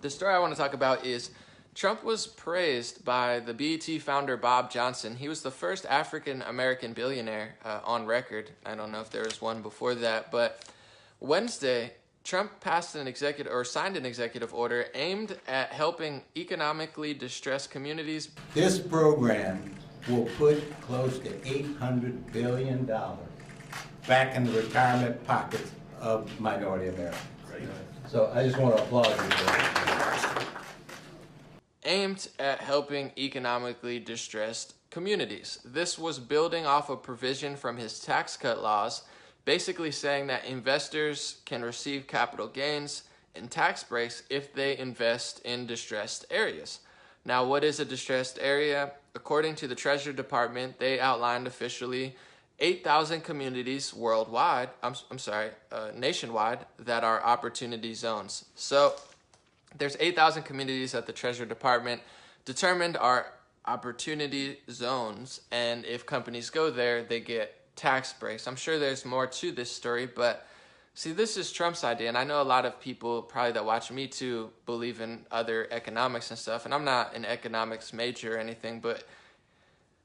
The story I want to talk about is Trump was praised by the BET founder Bob Johnson. He was the first African American billionaire on record. I don't know if there was one before that, but Wednesday, Trump passed an executive or signed an executive order aimed at helping economically distressed communities. This program will put close to $800 billion back in the retirement pockets of minority Americans. So I just want to applaud you for that. Aimed at helping economically distressed communities. This was building off a provision from his tax cut laws, basically saying that investors can receive capital gains and tax breaks if they invest in distressed areas. Now, what is a distressed area? According to the Treasury Department, they outlined officially 8,000 communities worldwide, nationwide, that are opportunity zones. So there's 8,000 communities that the Treasury Department determined are opportunity zones, and if companies go there, they get tax breaks. I'm sure there's more to this story, but see, this is Trump's idea, and I know a lot of people probably that watch me too believe in other economics and stuff, and I'm not an economics major or anything, but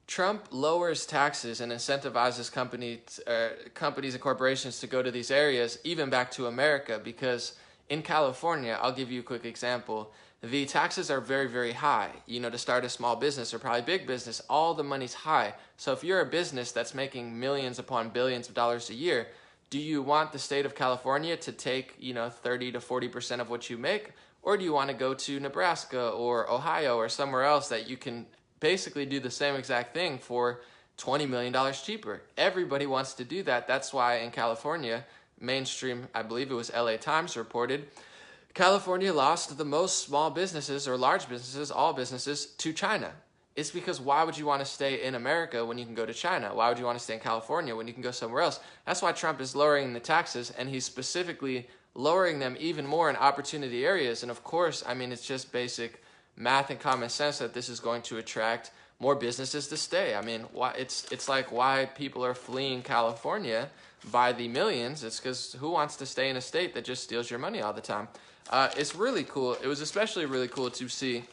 Trump lowers taxes and incentivizes companies and corporations to go to these areas, even back to America, because in California, I'll give you a quick example, the taxes are very, very high. You know, to start a small business or probably big business, all the money's high. So if you're a business that's making millions upon billions of dollars a year, do you want the state of California to take, 30 to 40% of what you make? Or do you want to go to Nebraska or Ohio or somewhere else that you can basically do the same exact thing for $20 million cheaper? Everybody wants to do that. That's why in California, mainstream, I believe it was LA Times reported, California lost the most small businesses or large businesses, all businesses, to China. It's because why would you want to stay in America when you can go to China? Why would you want to stay in California when you can go somewhere else? That's why Trump is lowering the taxes, and he's specifically lowering them even more in opportunity areas. And of course, I mean, it's just basic math and common sense that this is going to attract more businesses to stay. I mean, it's like why people are fleeing California by the millions. It's because who wants to stay in a state that just steals your money all the time? It's really cool. It was especially really cool to see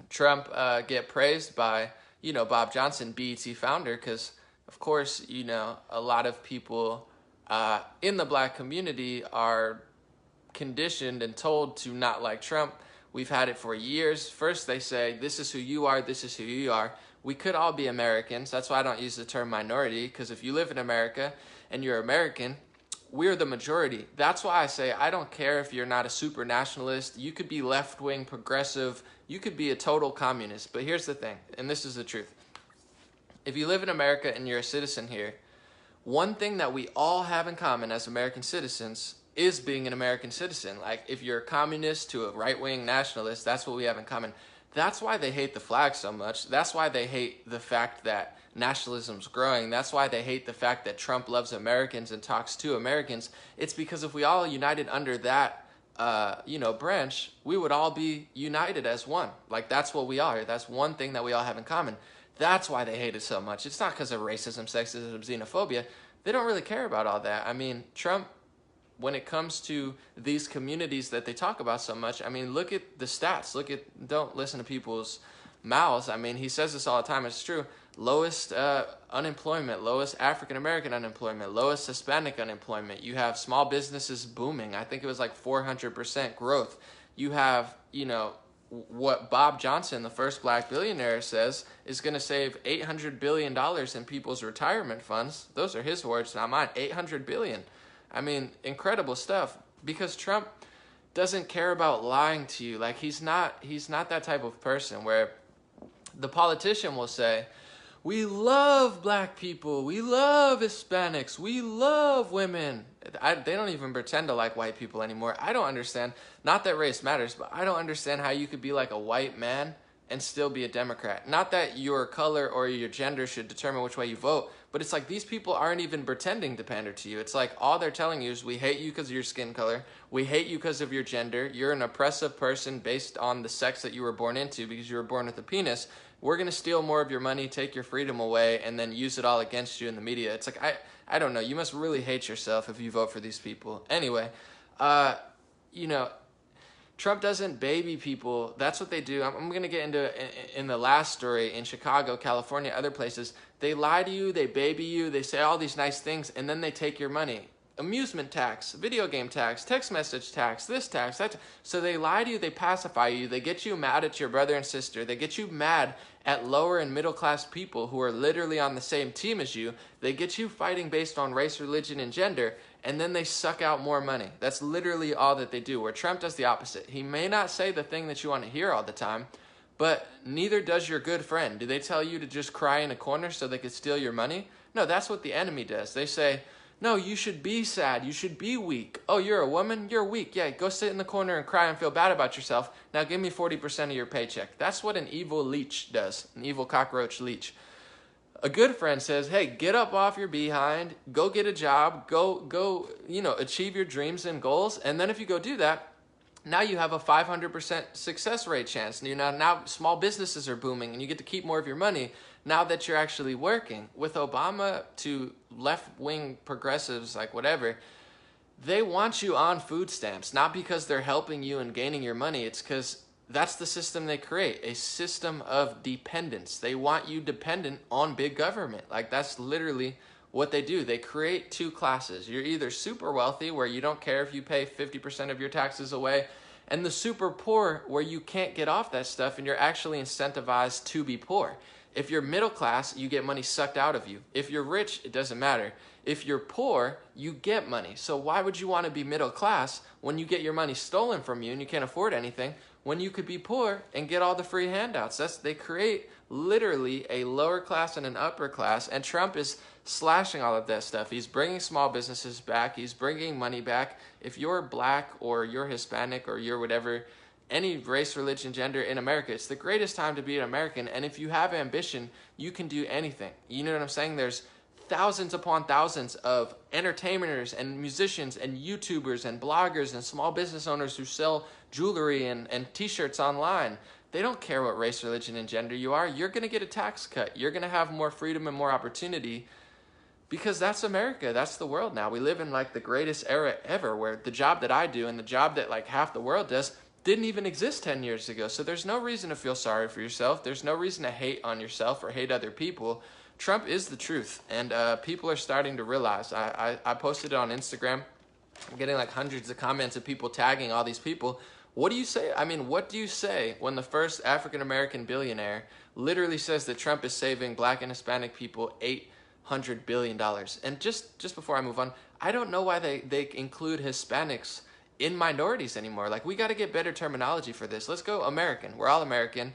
Trump get praised by, Bob Johnson, BET founder, because, of course, a lot of people in the black community are conditioned and told to not like Trump. We've had it for years. First, they say, this is who you are, this is who you are. We could all be Americans. That's why I don't use the term minority, because if you live in America and you're American, we're the majority. That's why I say I don't care if you're not a super nationalist. You could be left-wing, progressive. You could be a total communist. But here's the thing, and this is the truth. If you live in America and you're a citizen here, one thing that we all have in common as American citizens is being an American citizen. Like, if you're a communist to a right-wing nationalist, that's what we have in common. That's why they hate the flag so much. That's why they hate the fact that nationalism's growing. That's why they hate the fact that Trump loves Americans and talks to Americans. It's because if we all united under that, branch, we would all be united as one. Like, that's what we are. That's one thing that we all have in common. That's why they hate it so much. It's not because of racism, sexism, xenophobia. They don't really care about all that. I mean, Trump, when it comes to these communities that they talk about so much, I mean, look at the stats. Don't listen to people's mouths. I mean, he says this all the time. It's true. Lowest unemployment, lowest African-American unemployment, lowest Hispanic unemployment. You have small businesses booming. I think it was like 400% growth. You have, what Bob Johnson, the first black billionaire, says is going to save $800 billion in people's retirement funds. Those are his words, not mine. $800 billion. I mean, incredible stuff, because Trump doesn't care about lying to you. Like, he's not that type of person where the politician will say, we love black people, we love Hispanics, we love women. They don't even pretend to like white people anymore. I don't understand, not that race matters, but I don't understand how you could be like a white man and still be a Democrat. Not that your color or your gender should determine which way you vote, but it's like these people aren't even pretending to pander to you. It's like all they're telling you is we hate you because of your skin color, we hate you because of your gender, you're an oppressive person based on the sex that you were born into because you were born with a penis. We're going to steal more of your money, take your freedom away, and then use it all against you in the media. It's like, I don't know. You must really hate yourself if you vote for these people. Anyway, Trump doesn't baby people. That's what they do. I'm going to get into in the last story in Chicago, California, other places. They lie to you, they baby you, they say all these nice things, and then they take your money. Amusement tax, video game tax, text message tax, this tax, that. So they lie to you, they pacify you, they get you mad at your brother and sister, they get you mad at lower and middle class people who are literally on the same team as you, they get you fighting based on race, religion, and gender, and then they suck out more money. That's literally all that they do, where Trump does the opposite. He may not say the thing that you want to hear all the time, but neither does your good friend. Do they tell you to just cry in a corner so they could steal your money? No, that's what the enemy does. They say, no, you should be sad. You should be weak. Oh, you're a woman? You're weak. Yeah, go sit in the corner and cry and feel bad about yourself. Now give me 40% of your paycheck. That's what an evil leech does, an evil cockroach leech. A good friend says, hey, get up off your behind, go get a job, go, achieve your dreams and goals. And then if you go do that, now you have a 500% success rate chance. Now small businesses are booming and you get to keep more of your money now that you're actually working. With Obama to left-wing progressives, like whatever, they want you on food stamps, not because they're helping you and gaining your money. It's because that's the system they create, a system of dependence. They want you dependent on big government. Like that's literally what they do. They create two classes. You're either super wealthy, where you don't care if you pay 50% of your taxes away, and the super poor, where you can't get off that stuff and you're actually incentivized to be poor. If you're middle class, you get money sucked out of you. If you're rich, it doesn't matter. If you're poor, you get money. So why would you want to be middle class when you get your money stolen from you and you can't afford anything, when you could be poor and get all the free handouts? They create literally a lower class and an upper class, and Trump is slashing all of that stuff. He's bringing small businesses back. He's bringing money back. If you're black or you're Hispanic or you're whatever, any race, religion, gender in America, it's the greatest time to be an American. And if you have ambition, you can do anything. You know what I'm saying? There's thousands upon thousands of entertainers and musicians and YouTubers and bloggers and small business owners who sell jewelry and t-shirts online. They don't care what race, religion, and gender you are. You're going to get a tax cut. You're going to have more freedom and more opportunity, because that's America. That's the world now. We live in like the greatest era ever, where the job that I do and the job that like half the world does didn't even exist 10 years ago. So there's no reason to feel sorry for yourself. There's no reason to hate on yourself or hate other people. Trump is the truth, and people are starting to realize. I posted it on Instagram. I'm getting like hundreds of comments of people tagging all these people. What do you say? I mean, what do you say when the first African-American billionaire literally says that Trump is saving black and Hispanic people $800 billion? And just before I move on, I don't know why they include Hispanics in minorities anymore. Like, we got to get better terminology for this. Let's go American. We're all American.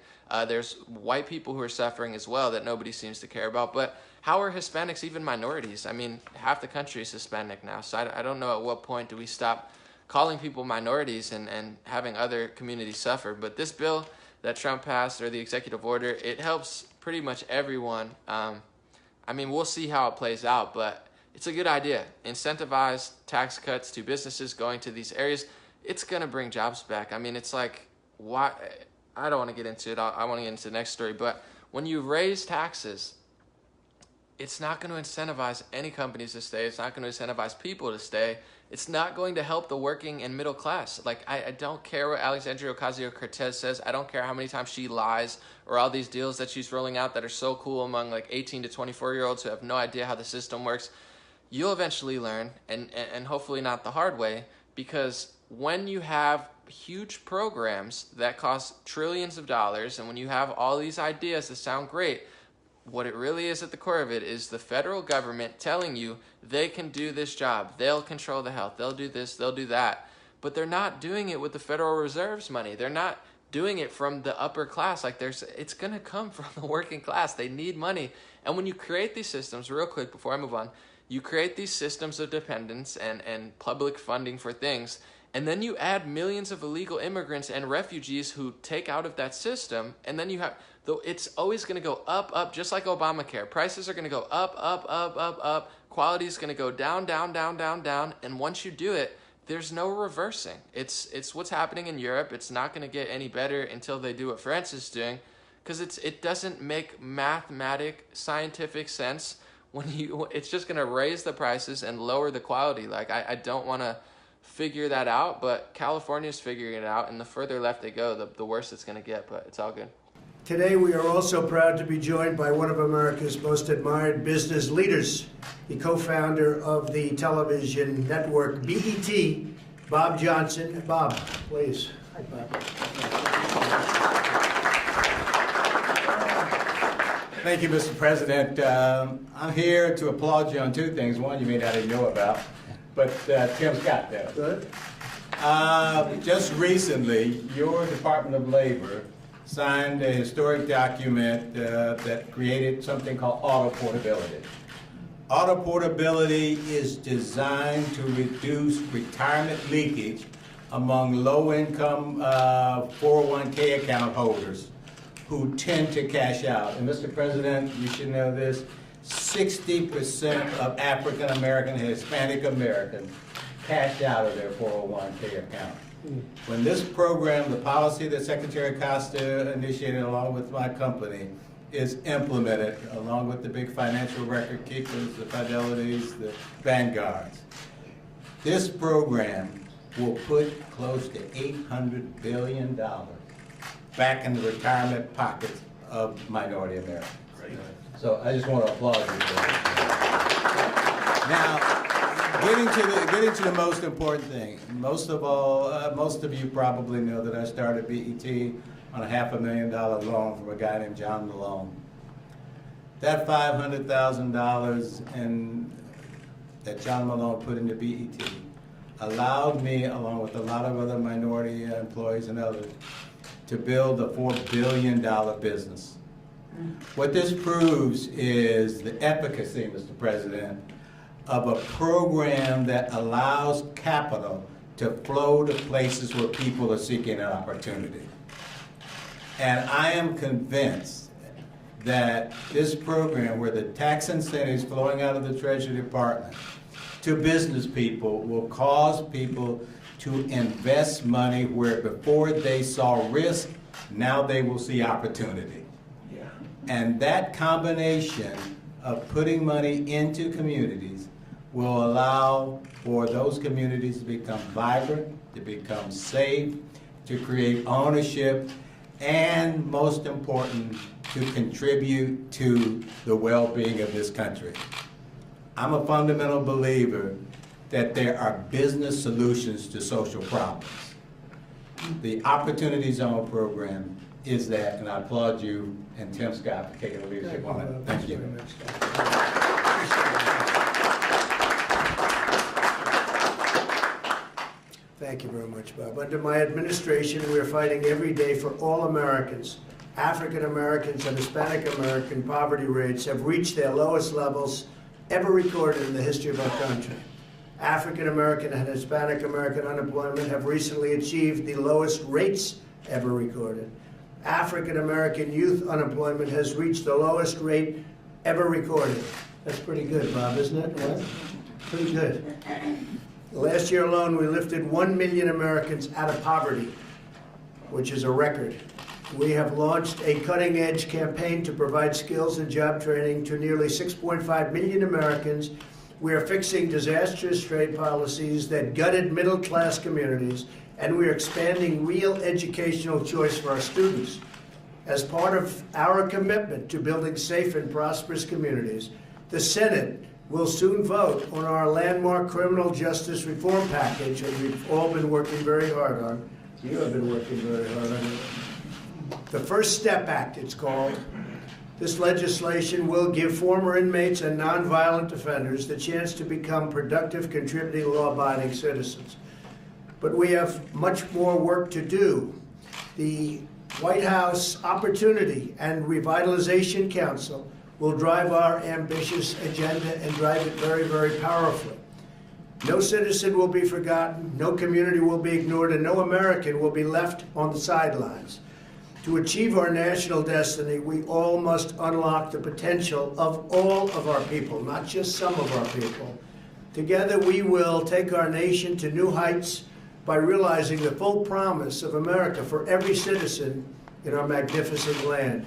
There's white people who are suffering as well that nobody seems to care about. But how are Hispanics even minorities? I mean, half the country is Hispanic now. So I don't know at what point do we stop calling people minorities and having other communities suffer. But this bill that Trump passed, or the executive order, it helps pretty much everyone. I mean, we'll see how it plays out, but it's a good idea. Incentivize tax cuts to businesses going to these areas. It's going to bring jobs back. I mean, it's like, why? I don't want to get into it. I want to get into the next story. But when you raise taxes, it's not going to incentivize any companies to stay. It's not going to incentivize people to stay. It's not going to help the working and middle class. Like, I don't care what Alexandria Ocasio-Cortez says. I don't care how many times she lies, or all these deals that she's rolling out that are so cool among like 18 to 24-year-olds who have no idea how the system works. You'll eventually learn, and hopefully not the hard way, because when you have huge programs that cost trillions of dollars, and when you have all these ideas that sound great, what it really is at the core of it is the federal government telling you they can do this job, they'll control the health, they'll do this, they'll do that, but they're not doing it with the Federal Reserve's money. They're not doing it from the upper class. Like, it's going to come from the working class. They need money. And when you create these systems, real quick before I move on, you create these systems of dependence and public funding for things, and then you add millions of illegal immigrants and refugees who take out of that system, and then you have, though, it's always going to go up, just like Obamacare. Prices are going to go up. Quality is going to go down, and once you do it, there's no reversing. It's what's happening in Europe. It's not going to get any better until they do what France is doing, because it doesn't make mathematic, scientific sense. It's just going to raise the prices and lower the quality. Like, I don't want to figure that out, but California's figuring it out, and the further left they go, the worse it's going to get, but it's all good. Today, we are also proud to be joined by one of America's most admired business leaders, the co-founder of the television network BET, Bob Johnson. Bob, please. Hi, Bob. Thank you, Mr. President. I'm here to applaud you on two things. One, you may not even know about, but Tim Scott does. Good. Just recently, your Department of Labor signed a historic document that created something called auto portability. Auto portability is designed to reduce retirement leakage among low-income 401k account holders who tend to cash out. And Mr. President, you should know this, 60% of African American and Hispanic Americans cash out of their 401k account. When this program, the policy that Secretary Costa initiated along with my company, is implemented along with the big financial record keepers, the Fidelities, the Vanguards, this program will put close to $800 billion back in the retirement pockets of minority Americans. Right. So I just want to applaud you for that. Now, getting to the most important thing. Most of you probably know that I started BET on a $500,000 loan from a guy named John Malone. That $500,000 that John Malone put into BET allowed me, along with a lot of other minority employees and others, to build a $4 billion business. What this proves is the efficacy, Mr. President, of a program that allows capital to flow to places where people are seeking an opportunity. And I am convinced that this program, where the tax incentives flowing out of the Treasury Department to business people, will cause people to invest money where before they saw risk, now they will see opportunity. Yeah. And that combination of putting money into communities will allow for those communities to become vibrant, to become safe, to create ownership, and most important, to contribute to the well-being of this country. I'm a fundamental believer that there are business solutions to social problems. The Opportunity Zone program is that, and I applaud you and Tim Scott for taking the leadership on it. Thank you. Thank you very much, Bob. Under my administration, we are fighting every day for all Americans. African Americans and Hispanic American poverty rates have reached their lowest levels ever recorded in the history of our country. African American and Hispanic American unemployment have recently achieved the lowest rates ever recorded. African American youth unemployment has reached the lowest rate ever recorded. That's pretty good, Bob, isn't it? What? Pretty good. Last year alone, we lifted 1 million Americans out of poverty, which is a record. We have launched a cutting-edge campaign to provide skills and job training to nearly 6.5 million Americans. We are fixing disastrous trade policies that gutted middle-class communities, and we are expanding real educational choice for our students. As part of our commitment to building safe and prosperous communities, the Senate will soon vote on our landmark criminal justice reform package, and we've all been working very hard on. You have been working very hard on it. The First Step Act, it's called. This legislation will give former inmates and nonviolent offenders the chance to become productive, contributing, law-abiding citizens. But we have much more work to do. The White House Opportunity and Revitalization Council will drive our ambitious agenda and drive it very, very powerfully. No citizen will be forgotten, no community will be ignored, and no American will be left on the sidelines. To achieve our national destiny, we all must unlock the potential of all of our people, not just some of our people. Together, we will take our nation to new heights by realizing the full promise of America for every citizen in our magnificent land.